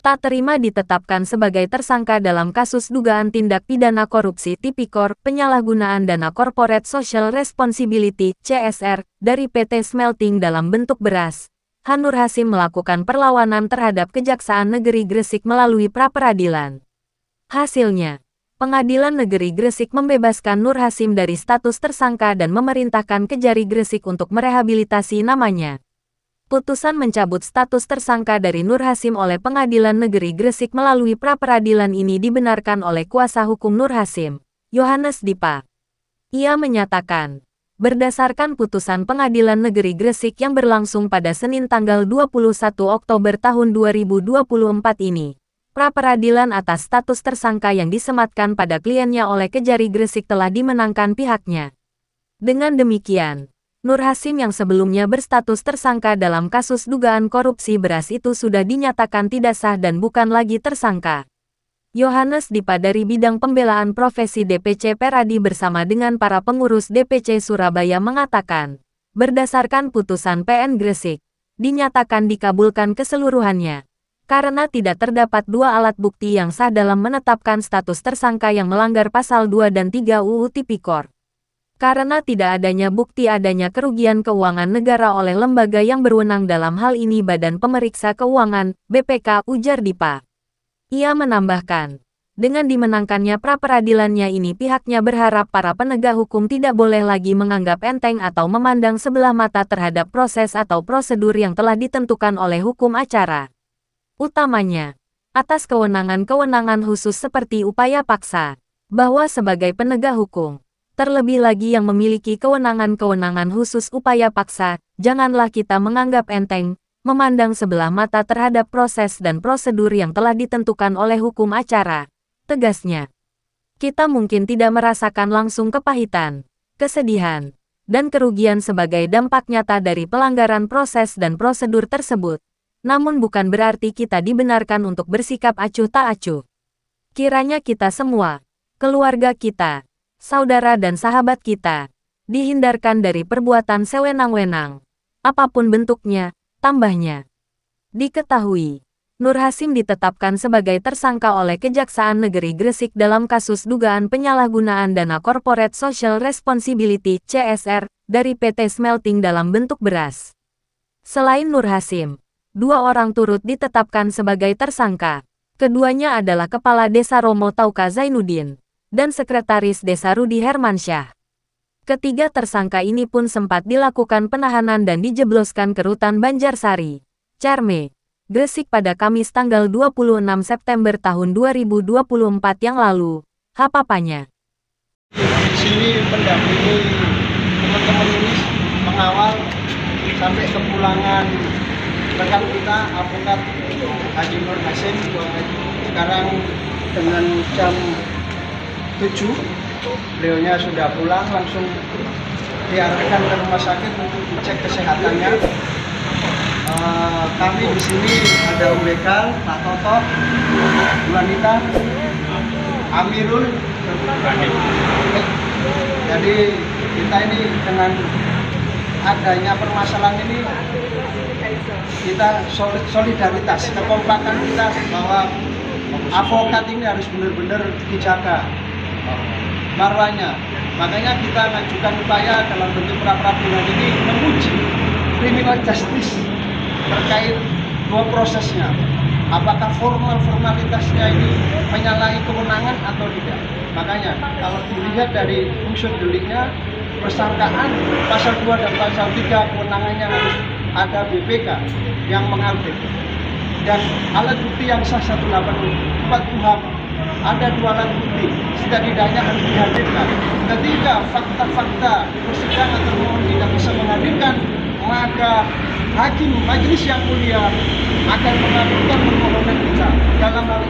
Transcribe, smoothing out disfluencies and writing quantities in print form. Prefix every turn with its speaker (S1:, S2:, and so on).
S1: tak terima ditetapkan sebagai tersangka dalam kasus dugaan tindak pidana korupsi Tipikor, penyalahgunaan dana Corporate Social Responsibility (CSR) dari PT Smelting dalam bentuk beras. H. Nur Hasim melakukan perlawanan terhadap Kejaksaan Negeri Gresik melalui pra-peradilan. Hasilnya, Pengadilan Negeri Gresik membebaskan Nur Hasim dari status tersangka dan memerintahkan Kejari Gresik untuk merehabilitasi namanya. Putusan mencabut status tersangka dari Nur Hasim oleh Pengadilan Negeri Gresik melalui pra-peradilan ini dibenarkan oleh kuasa hukum Nur Hasim, Yohanes Dipa. Ia menyatakan, berdasarkan putusan Pengadilan Negeri Gresik yang berlangsung pada Senin tanggal 21 Oktober tahun 2024 ini, pra-peradilan atas status tersangka yang disematkan pada kliennya oleh Kejari Gresik telah dimenangkan pihaknya. Dengan demikian, Nur Hasim yang sebelumnya berstatus tersangka dalam kasus dugaan korupsi beras itu sudah dinyatakan tidak sah dan bukan lagi tersangka. Yohanes Dipa dari Bidang Pembelaan Profesi DPC Peradi bersama dengan para pengurus DPC Surabaya mengatakan, berdasarkan putusan PN Gresik, dinyatakan dikabulkan keseluruhannya, karena tidak terdapat dua alat bukti yang sah dalam menetapkan status tersangka yang melanggar pasal 2 dan 3 UU Tipikor. Karena tidak adanya bukti adanya kerugian keuangan negara oleh lembaga yang berwenang dalam hal ini Badan Pemeriksa Keuangan, BPK, ujar Dipa. Ia menambahkan, dengan dimenangkannya pra-peradilannya ini pihaknya berharap para penegak hukum tidak boleh lagi menganggap enteng atau memandang sebelah mata terhadap proses atau prosedur yang telah ditentukan oleh hukum acara. Utamanya, atas kewenangan-kewenangan khusus seperti upaya paksa, bahwa sebagai penegak hukum, terlebih lagi yang memiliki kewenangan-kewenangan khusus upaya paksa, janganlah kita menganggap enteng, memandang sebelah mata terhadap proses dan prosedur yang telah ditentukan oleh hukum acara, tegasnya. Kita mungkin tidak merasakan langsung kepahitan, kesedihan, dan kerugian sebagai dampak nyata dari pelanggaran proses dan prosedur tersebut, namun bukan berarti kita dibenarkan untuk bersikap acuh tak acuh. Kiranya kita semua, keluarga kita, saudara dan sahabat kita, dihindarkan dari perbuatan sewenang-wenang, apapun bentuknya, tambahnya. Diketahui, Nur Hasim ditetapkan sebagai tersangka oleh Kejaksaan Negeri Gresik dalam kasus dugaan penyalahgunaan dana Corporate Social Responsibility (CSR) dari PT Smelting dalam bentuk beras. Selain Nur Hasim, dua orang turut ditetapkan sebagai tersangka. Keduanya adalah Kepala Desa Romo Tauka Zainuddin dan Sekretaris Desa Rudi Hermansyah. Ketiga tersangka ini pun sempat dilakukan penahanan dan dijebloskan ke rutan Banjarsari, Carme, Gresik pada Kamis tanggal 26 September tahun 2024 yang lalu. Hapapanya.
S2: Di sini mendampingi teman-teman ini mengawal sampai kepulangan rekan kita, Advokat Haji Nur Hasim. Sekarang dengan jam 7, beliaunya sudah pulang, langsung diarahkan ke rumah sakit untuk dicek kesehatannya. Kami di sini ada Om Bekal, Pak Toto, Wanita, Amirul. Jadi kita ini dengan adanya permasalahan ini, kita solidaritas, kekompakan kita bahwa advokat ini harus benar-benar dijaga marwahnya. Makanya kita mengajukan upaya dalam bentuk pra-peradilan ini menguji criminal justice terkait dua prosesnya. Apakah formalitasnya ini menyalahi kewenangan atau tidak. Makanya kalau dilihat dari unsur deliknya, persangkaan pasal 2 dan pasal 3 kewenangannya harus ada BPK yang mengambil. Dan alat bukti yang sah 184 KUHP, ada dua alat bukti, setidaknya harus dihadirkan. Ketika fakta-fakta di persidangan termohon tidak bisa menghadirkan, maka hakim majelis yang mulia akan mengabulkan permohonan kita. Dalam hal